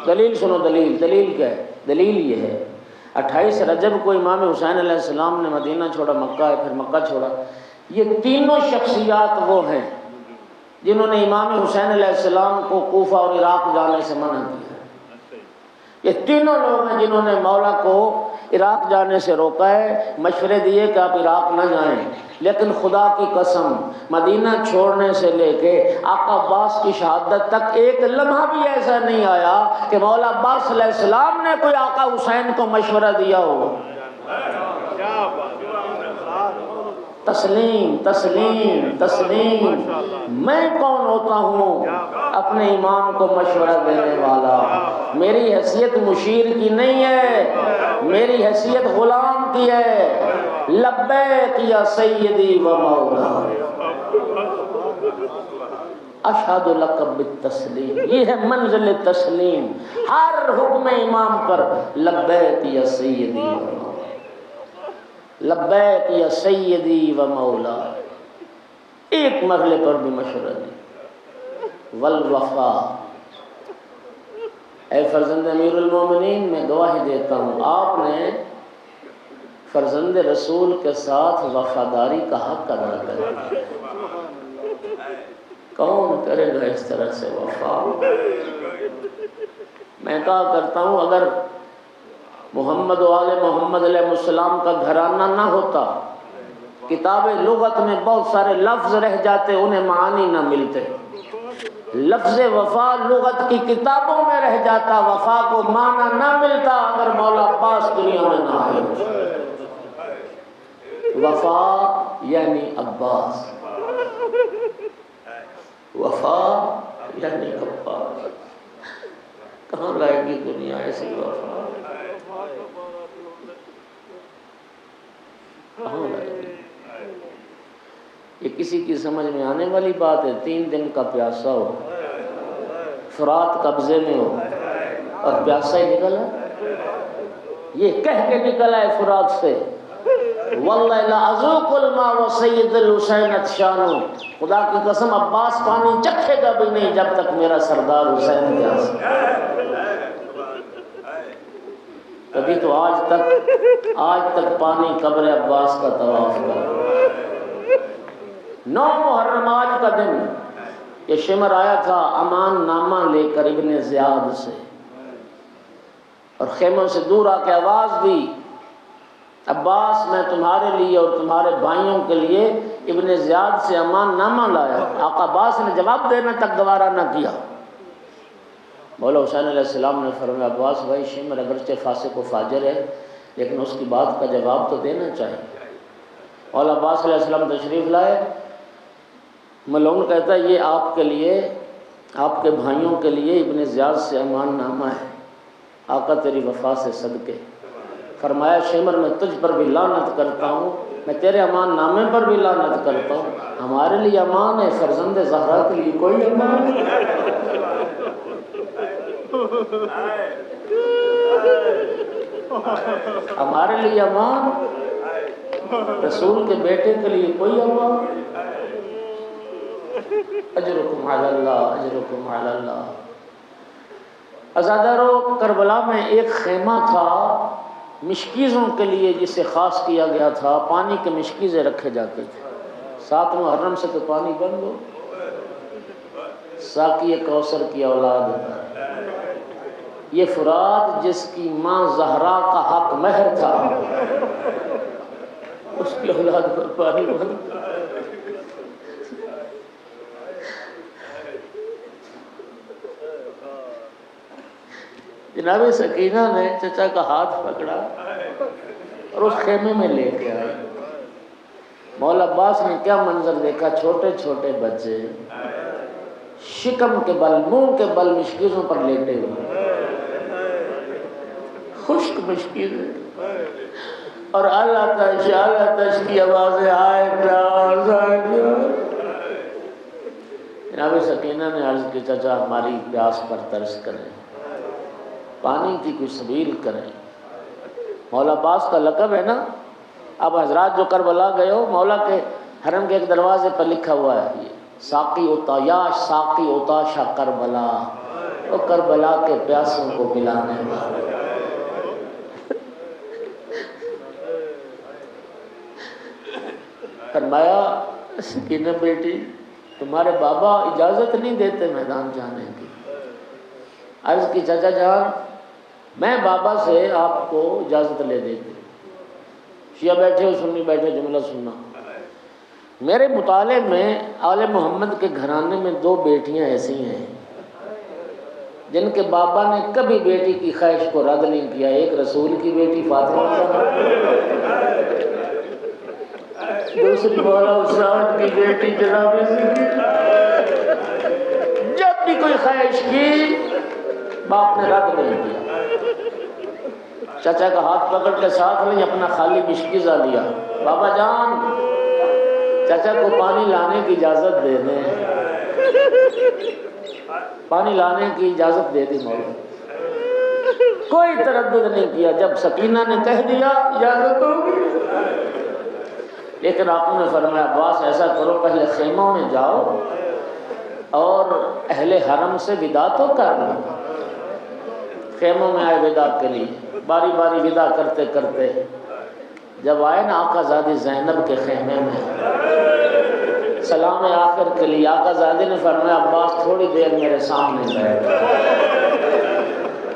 دلیل سنو، دلیل کیا ہے؟ دلیل یہ ہے 28 رجب کو امام حسین علیہ السلام نے مدینہ چھوڑا، مکہ ہے، پھر مکہ چھوڑا۔ یہ تینوں شخصیات وہ ہیں جنہوں نے امام حسین علیہ السلام کو کوفہ اور عراق جانے سے منع کیا۔ یہ تینوں لوگ ہیں جنہوں نے مولا کو عراق جانے سے روکا ہے، مشورے دیے کہ آپ عراق نہ جائیں، لیکن خدا کی قسم مدینہ چھوڑنے سے لے کے آقا عباس کی شہادت تک ایک لمحہ بھی ایسا نہیں آیا کہ مولا عباس علیہ السلام نے کوئی آقا حسین کو مشورہ دیا ہو۔ تسلیم تسلیم تسلیم، میں کون ہوتا ہوں اپنے امام کو مشورہ دینے والا؟ میری حیثیت مشیر کی نہیں ہے، میری حیثیت غلام کی ہے۔ لبیک یا سیدی و مولا، اشہد لک بالتسلیم، یہ ہے منزل تسلیم، ہر حکم امام پر لبیک یا سیدی و مولا، لبیک یا سیدی و مولا، ایک مرحلے پر بھی مشورہ نہیں۔ والوفا، اے فرزند امیر المومنین، میں گواہی دیتا ہوں آپ نے فرزند رسول کے ساتھ وفاداری کا حق ادا کیا۔ کون کرے گا اس طرح سے وفا؟ میں کہا کرتا ہوں اگر محمد و آل محمد علیہ السلام کا گھرانہ نہ ہوتا، کتاب لغت میں بہت سارے لفظ رہ جاتے، انہیں معانی نہ ملتے۔ لفظ وفا لغت کی کتابوں میں رہ جاتا، وفا کو معنی نہ ملتا اگر مولا عباس دنیا میں نہ آئے۔ وفا یعنی عباس، وفا یعنی عباس، کہاں لائے گی دنیا ایسی وفا؟ کہاں لائے گی؟ یہ کسی کی سمجھ میں آنے والی بات ہے؟ 3 دن کا پیاسا ہو، فرات قبضے میں ہو اور پیاسا ہی نکلا، یہ کہہ کے نکلا ہے فرات سے، واللہ لا اذوق الماء وسید الحسین عطشان، خدا کی قسم عباس پانی چکھے گا بھی نہیں جب تک میرا سردار حسین پیاسا۔ کبھی تو آج تک پانی قبر عباس کا طواف کر۔ 9 محرم آج کا دن یہ شمر آیا تھا امان نامہ لے کر ابن زیاد سے، اور خیموں سے دور آ کے آواز دی، عباس میں تمہارے لیے اور تمہارے بھائیوں کے لیے ابن زیاد سے امان نامہ لایا۔ آقا عباس نے جواب دینا تک گوارا نہ کیا۔ مولا حسین علیہ السلام نے فرمایا عباس بھائی، شمر اگرچہ فاسق و فاجر ہے لیکن اس کی بات کا جواب تو دینا چاہیے۔ مولا عباس علیہ السلام تشریف لائے، ملعون کہتا ہے یہ آپ کے لیے، آپ کے بھائیوں کے لیے ابن زیاد سے امان نامہ ہے، آقا تیری وفا سے صدقے۔ فرمایا شمر میں تجھ پر بھی لعنت کرتا ہوں، میں تیرے امان نامے پر بھی لعنت کرتا ہوں، ہمارے لیے امان ہے، فرزند زہرا کے لیے کوئی امان نہیں۔ ہمارے لیے امان، رسول کے بیٹے کے لیے کوئی امان۔ اجرکم علی اللہ، اجرکم علی اللہ۔ عزادارو، کربلا میں ایک خیمہ تھا مشکیزوں کے لیے جسے خاص کیا گیا تھا، پانی کے مشکیزیں رکھے جاتے تھے۔ 7 محرم سے تو پانی بند ہو، ساقی کوثر کی اولاد پر یہ فرات جس کی ماں زہرا کا حق مہر تھا، اس کی اولاد پر پانی بند۔ جناب سکینہ نے چچا کا ہاتھ پکڑا اور اس خیمے میں لے کے آئے۔ مولا عباس نے کیا منظر دیکھا، چھوٹے چھوٹے بچے شکم کے بل، منہ کے بل مشکیزوں پر لیٹے ہوئے، خشک مشکیزیں، اور اللہ تش کی آوازیں آئے پیاس آئے پیاس۔ جناب سکینہ نے عرض کی چچا ہماری پیاس پر ترس کریں، پانی کی کوئی سبیل کریں۔ مولا عباس کا لقب ہے نا، اب حضرات جو کربلا گئے ہو، مولا کے حرم کے ایک دروازے پر لکھا ہوا ہے یہ ساقی اوتا یا ساقی اوتا شاہ کربلا، وہ کربلا کے پیاسوں کو پلانے والا۔ فرمایا سکینہ بیٹی تمہارے بابا اجازت نہیں دیتے میدان جانے کی۔ عرض کی چچا جان میں بابا سے آپ کو اجازت لے دیتی، شیعہ بیٹھے ہو سنی بیٹھے جملہ سننا۔ میرے مطالعے میں آل محمد کے گھرانے میں 2 بیٹیاں ایسی ہیں جن کے بابا نے کبھی بیٹی کی خواہش کو رد نہیں کیا۔ ایک رسول کی بیٹی فاطمہ، دوسری مولا حسین کی بیٹی جناب سکینہ۔ جب بھی کوئی خواہش کی باپ نے رد نہیں کیا۔ چچا کا ہاتھ پکڑ کے ساتھ نہیں، اپنا خالی مشکیزہ لیا، بابا جان چچا کو پانی لانے کی اجازت دے دیں۔ پانی لانے کی اجازت دے دی مولا، کوئی تردد نہیں کیا، جب سکینہ نے کہہ دیا اجازت ہوگی۔ لیکن آپ نے فرمایا عباس ایسا کرو پہلے خیموں میں جاؤ اور اہل حرم سے ودا تو کر لو۔ خیموں میں آئے ودا کے لیے، باری باری ودا کرتے کرتے جب آئے نا آقا زادی زینب کے خیمے میں سلام آخر کے لیے، آقا زادی نے فرمایا عباس تھوڑی دیر میرے سامنے بیٹھ۔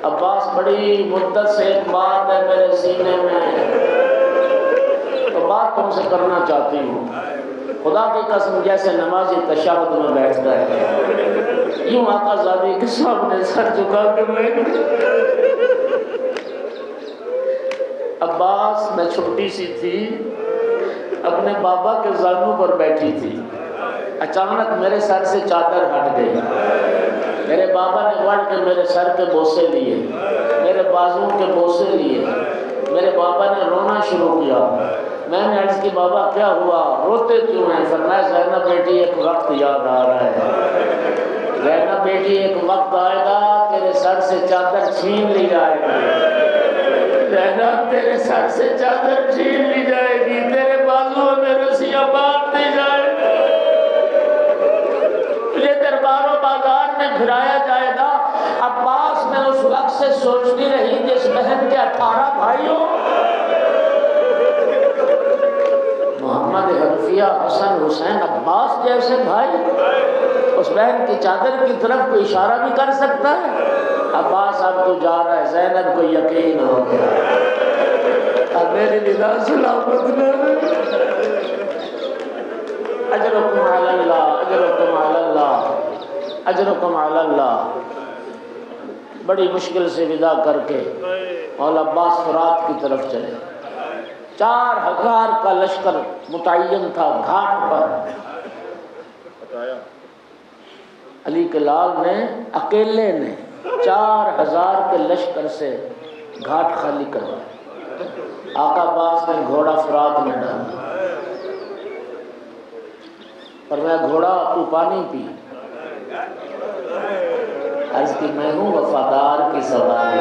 عباس بڑی مدت سے ایک بات ہے میرے سینے میں، تو بات تم سے کرنا چاہتی ہوں۔ خدا کی قسم جیسے نمازی تشہد میں بیٹھتا ہے یوں آقا زادی کے سامنے سر جھکا کے بیٹھ۔ عباس میں چھوٹی سی تھی، اپنے بابا کے زانوں پر بیٹھی تھی، اچانک میرے سر سے چادر ہٹ گئی، میرے بابا نے بڑھ کے میرے سر کے بوسے لیے، میرے بازوں کے بوسے لیے، میرے بابا نے رونا شروع کیا۔ میں نے عرض کی بابا کیا ہوا، روتے کیوں ہیں؟ فرمایا زینب بیٹی ایک وقت یاد آ رہا ہے، زینب بیٹی ایک وقت آئے گا تیرے سر سے چادر چھین لی جائے گی، زینب تیرے سر سے چادر چھین لی جائے گی، تیرے بازوؤں میں رسیاں باندھ دی جائے گی، تجھے دربار و بازار میں پھرایا جائے گا۔ عباس میں اس وقت سے سوچتی رہی جس بہن کے 18 بھائی ہو، محمد حنفیہ حسن حسین عباس جیسے بھائی، اس بہن کی چادر کی طرف کوئی اشارہ بھی کر سکتا ہے؟ عباس اب تو جا رہا ہے، زینب کو یقین ہو گیا اب میری ندا سلامت نہ اجرکم علی اللہ، اجرکم علی اللہ، اجرکم علی اللہ۔ بڑی مشکل سے ودا کر کے مولا عباس فرات کی طرف چلے۔ 4000 کا لشکر متعین تھا گھاٹ پر، علی کے لال نے اکیلے نے 4000 کے لشکر سے گھاٹ خالی کروایا۔ آقا عباس نے گھوڑا فرات میں ڈالا، فرمایا گھوڑا تو پانی پی، عرض کی میں ہوں وفادار کی سواری،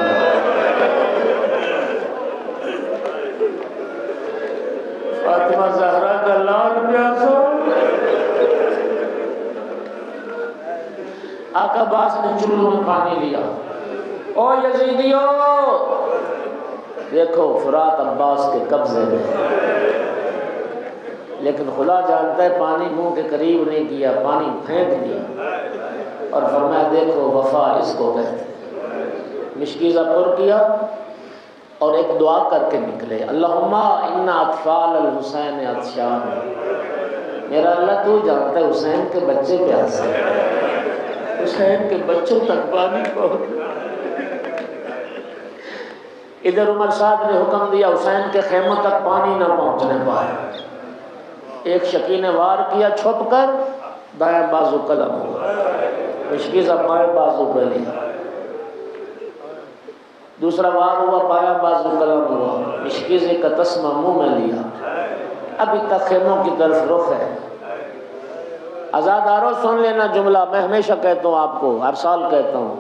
فاطمہ زہرا کا لال پیاسا۔ آقا عباس نے چلو میں پانی لیا، او یزیدیو دیکھو فرات عباس کے قبضے میں، لیکن خدا جانتا ہے پانی منہ کے قریب نہیں کیا، پانی پھینک دیا اور فرمایا دیکھو وفا اس کو کہتے ہیں۔ مشکیزہ پر کیا اور ایک دعا کر کے نکلے، اللہم ان اطفال الحسین عطشان، میرا اللہ تو جانتا ہے حسین کے بچے پیاسے، حسین کے بچوں تک پانی پہنچ۔ ادھر عمر صاحب نے حکم دیا حسین کے خیموں تک پانی نہ پہنچنے پائے، ایک شکی نے وار کیا چھپ کر، دائیں بازو قلم ہوا، مشکیزہ بائیں بازو پہ لیا، دوسرا وار ہوا بایاں بازو قلم ہوا، مشکیزے کا تسمہ منہ میں لیا، ابھی تک خیموں کی طرف رخ ہے۔ عزاداروں سن لینا جملہ، میں ہمیشہ کہتا ہوں آپ کو، ہر سال کہتا ہوں،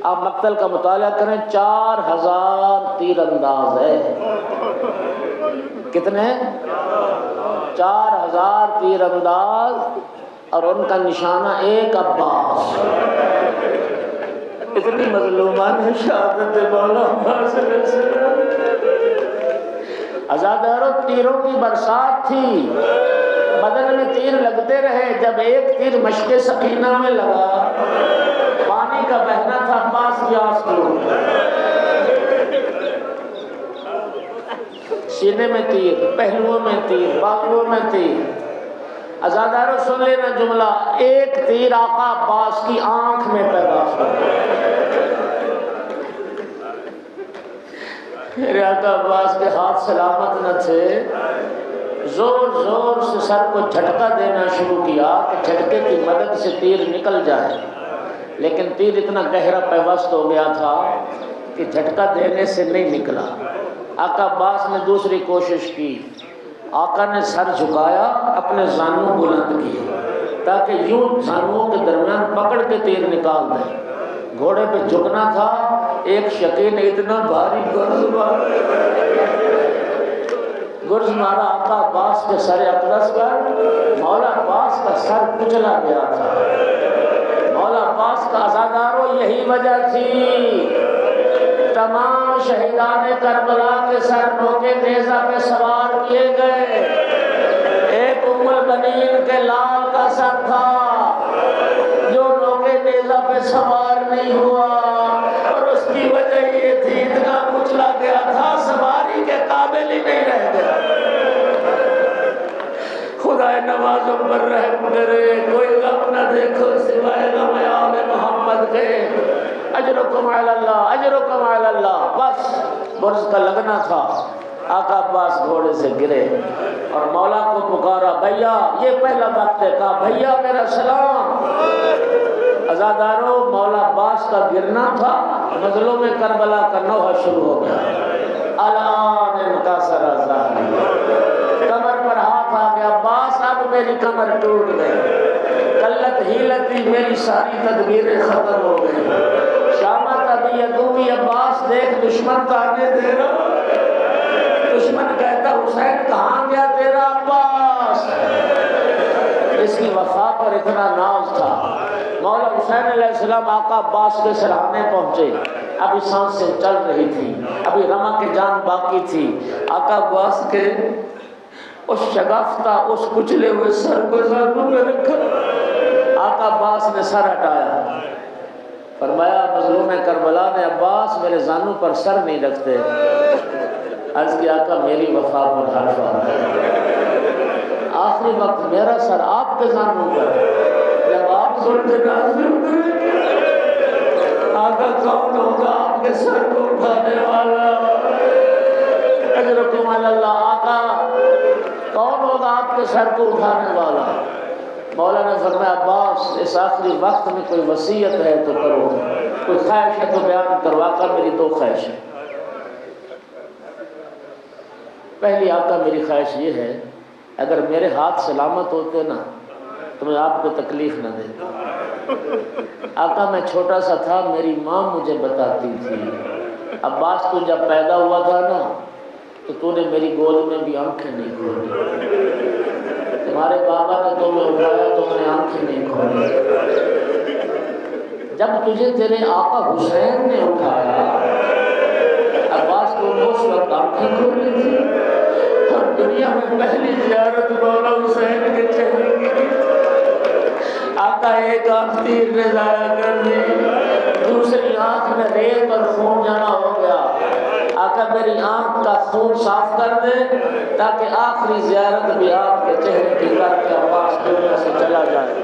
آپ مقتل کا مطالعہ کریں، 4000 تیر انداز ہے، کتنے؟ 4000 تیر انداز، اور ان کا نشانہ ایک عباس۔ اتنی مظلومان شہادت مولا عباس علیہ السلام۔ عزاداروں تیروں کی برسات تھی، بدن میں تیر لگتے رہے، جب ایک تیر مشق سکینہ میں لگا، پانی کا بہنا تھا، عباس کی آنکھ کھلی، سینے میں تیر، پہلوؤں میں تیر، باغوں میں تیر۔ عزاداروں سن لینا جملہ، ایک تیر آقا عباس کی آنکھ میں پیدا ہوا۔ میرے آقا عباس کے ہاتھ سلامت نہ تھے، زور زور سے سر کو جھٹکا دینا شروع کیا کہ جھٹکے کی مدد سے تیر نکل جائے، لیکن تیر اتنا گہرا پیوست ہو گیا تھا کہ جھٹکا دینے سے نہیں نکلا۔ آقا عباس نے دوسری کوشش کی، آقا نے سر جھکایا، اپنے زانوں بلند کیے تاکہ یوں زانوں کے درمیان پکڑ کے تیر نکال دیں۔ گھوڑے پہ جھکنا تھا، ایک شکی نے اتنا بھاری گرز مارا آقا عباس کے سر اقدس پر، مولا عباس کا سر کچلا گیا تھا۔ مولا عباس کا عزاداروں یہی وجہ تھی، تمام شہیدان کربلا کے سر نوکے نیزہ پہ سوار کیے گئے، ایک ام البنین کے لال کا سر تھا جو نوکے نیزہ پہ سوار نہیں ہوا، اور اس کی وجہ یہ تھی اتنا کچلا گیا تھا سواری کے قابل ہی نہیں رہ گیا۔ خدا نوازوں پر رحم کرے، کوئی غم نہ دیکھو سوائے غم آل محمد کے۔ اجرکم علی اللہ، اجرکم علی اللہ۔ بس برز کا لگنا تھا، آقا عباس گھوڑے سے گرے اور مولا کو پکارا، بھیا یہ پہلا وقت ہے، کہا بھیا میرا سلام۔ عزاداروں مولا عباس کا گرنا تھا، مظلوم کربلا کا نوحہ شروع ہو گیا۔ الان انکسر ظہری، کمر پر ہاتھ آ گیا، عباس اب میری کمر ٹوٹ گئی، قلت فشلت حیلتی، میری ساری تدبیریں ختم ہو گئی. شامت ابی عدوی، عباس دیکھ دشمن کا آنے دے رہا. دشمن کہتا حسین کہاں گیا تیرا عباس؟ اس کی وفا پر اتنا ناز تھا. مولا حسین علیہ السلام آقا عباس کے سراہنے پہنچے. ابھی سانسیں چل رہی تھی، ابھی رمق کی جان باقی تھی. آقا عباس کے اس شگافتہ، اس کچلے ہوئے سر کو زانوں میں رکھا. آقا عباس نے سر ہٹایا. فرمایا مظلوم کربلا نے عباس میرے زانوں پر سر نہیں رکھتے. عرض کیا آقا میری وفا پر حرف آ رہا ہے، آخری وقت میرا سر آپ کے زانوں پر. جب آپ سنتے نازل ہوئے آقا کون ہوگا آپ کے سر کو اٹھانے والا؟ اجرکم علی اللہ. آقا کون ہوگا آپ کے سر کو اٹھانے والا؟ مولا نے فرمایا عباس اس آخری وقت میں کوئی وصیت ہے تو کرو، کوئی خواہش ہے تو بیان کرو. آقا میری دو خواہش ہے. پہلی آقا میری خواہش یہ ہے اگر میرے ہاتھ سلامت ہوتے نا تو میں آپ کو تکلیف نہ دیتا. آقا میں چھوٹا سا تھا، میری ماں مجھے بتاتی تھی عباس تو جب پیدا ہوا تھا نا تو تو نے میری گود میں بھی آنکھیں نہیں کھولی، تمہارے بابا نے تمہیں اٹھایا تو میں نے آنکھیں نہیں کھولی. جب تجھے تیرے آقا حسین نے اٹھایا عباس کو اس وقت آنکھیں کھولی تھی. اور دنیا میں پہلی زیارت مولا حسین کے چہرے کی. آقا ایک آنکھ تیر نے ضائع کر دی، دوسری آنکھ میں ریت اور خون جمع ہو گیا. آقا میری آنکھ کا خون صاف کر دے تاکہ آخری زیارت بھی آپ کے چہرے کی کر کے عباس دنیا سے چلا جائے.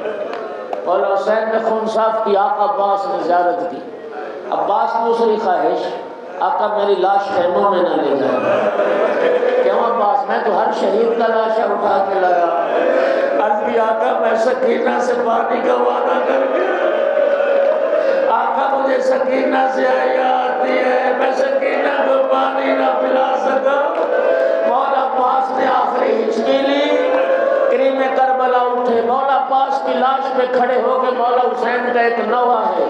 مولا حسین نے خون صاف کی، آقا عباس نے زیارت کی. عباس دوسری خواہش آقا میری لاش خیموں میں نہ لے جائے. کیوں عباس؟ میں تو ہر شہید کا لاشا اٹھا کے لایا. عرض کی آقا میں سکینہ سے پانی کا وعدہ کر کے، آقا مجھے سکینہ سے آیا آتی ہے، میں سکینہ کو پانی نہ پلا سکا. مولا عباس نے آخری ہچکی لی. کریم کربلا اٹھے، مولا عباس کی لاش پہ کھڑے ہو کے مولا حسین کا ایک نوحہ ہے،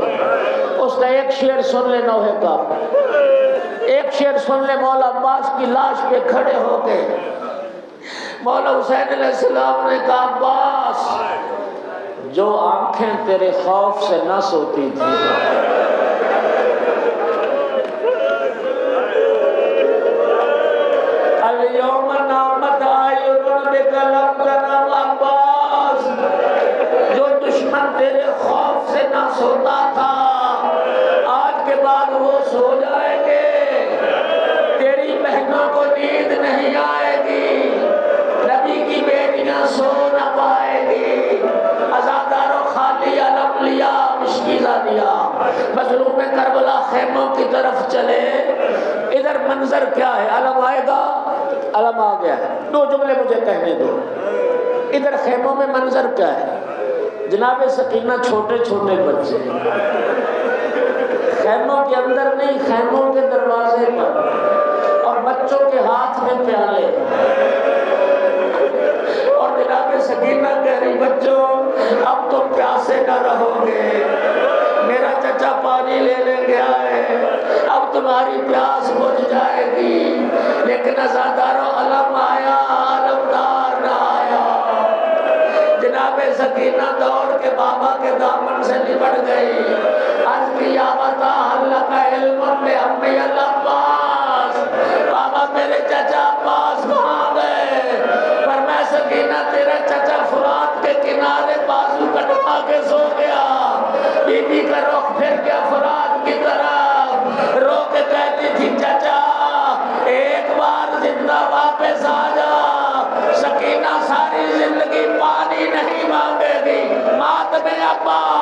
اس کا ایک شعر سن لے نوحے کا. ایک شعر سن لے. مولا عباس کی لاش پہ کھڑے ہو کے مولا حسین علیہ السلام نے کہا عباس جو آنکھیں تیرے خوف سے نہ سوتی تھی الیوم نامت اعین بکلم تنم. عباس جو دشمن تیرے خوف سے نہ سوتا تھا آج کے بعد وہ سو جائیں گے. تیری بہنوں کو نیند نہیں آئے گی، نبی کی بیٹیاں سو نہ پائے گی. عزاداروں خالی علم لیا، مشکیزہ دیا. مظلوم کربلا خیموں کی طرف چلے. ادھر منظر کیا ہے؟ علم آئے گا، علم آ گیا ہے. دو جملے مجھے کہنے دو. ادھر خیموں میں منظر کیا ہے؟ جناب سکینہ چھوٹے چھوٹے بچے خیموں کے اندر نہیں، خیموں کے دروازے پر، اور بچوں کے ہاتھ میں پیالے. اور جناب سکینہ کہہ رہی بچوں اب تم پیاسے نہ رہو گے، میرا چچا پانی لینے گیا ہے، اب تمہاری پیاس بجھ جائے گی. لیکن عزاداروں علم آیا، علمدار نہ آیا. جناب سکینہ دوڑ کے بابا کے دامن سے لپٹ گئی. عرض کی یا بتا حلق علم میں امی العباس، بابا میرے چچا عباس کہاں گئے؟ پر میں سکینہ تیرا چچا فرات کے کنارے بازو کٹوا کے سو گیا. بی بی کا رخ پھر گیا فرات کی طرف، رو کے کہتی تھی چچا ایک بار زندہ واپس آ جا. سکینہ ساری زندگی پانی نہیں مانگے گی، ماتم عباس